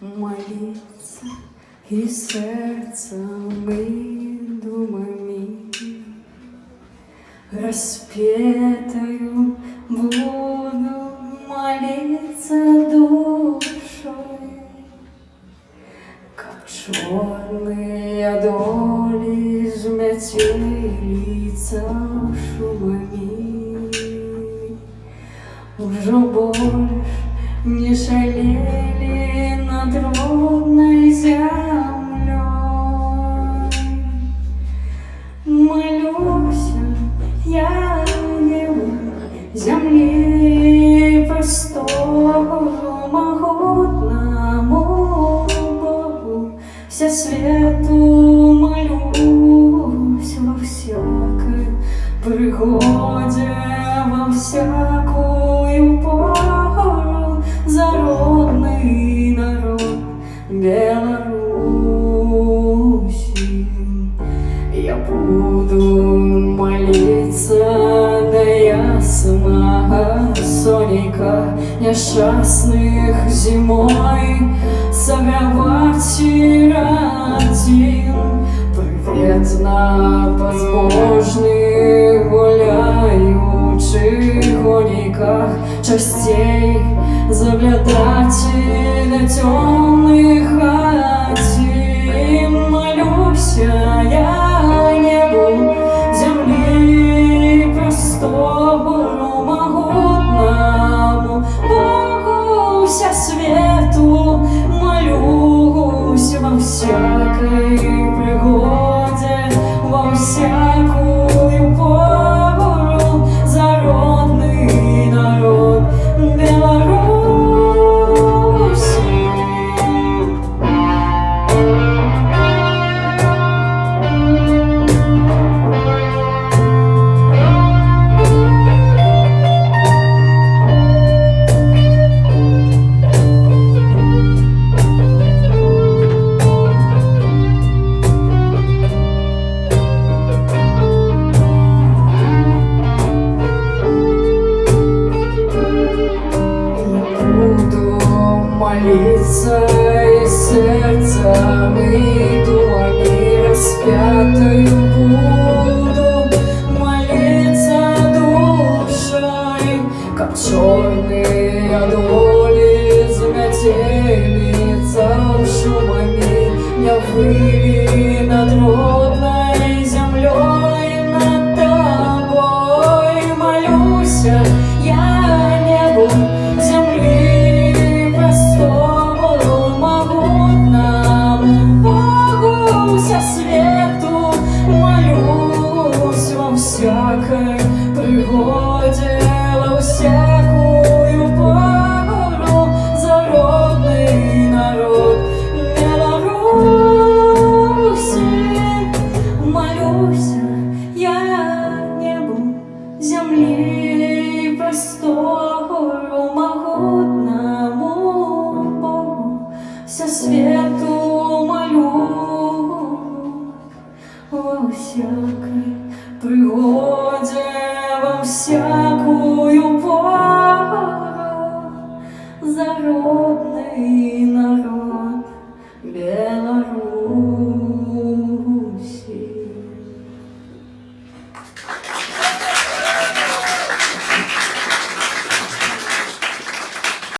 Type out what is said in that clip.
молиться и сердцем, и думами распетою буду молиться душой, как черные доли змятились шумами. Уже больше не шалели над родной землей. Молюсь я небу, земли простору, могутному Богу всесвету молюсь во всякой пригоде, во всякую пору за родный народ Беларуси. Я буду молиться до ясного соника, несчастных зимой согревать и родин. Приветно возможных гуляючих гониках частей заглядать до темных хатин. Молюсь я небу, земли простору, могутному Богу всесвету молюсь во всякой пригоде, во всякую пору за родный народ Беларуси. Молиться и сердцем, и думами распятою буду молиться душой, как черные доли змятелица шумами меня выли над родной землей, над тобой. Молюсь я небу, земли свету молюсь во всякой пригоде, во всякую пору за родный народ Беларуси. Молюсь я небу, земли простору, могутному Богу всесвету во всякой пригоде, во всякую пору за родный народ Беларуси.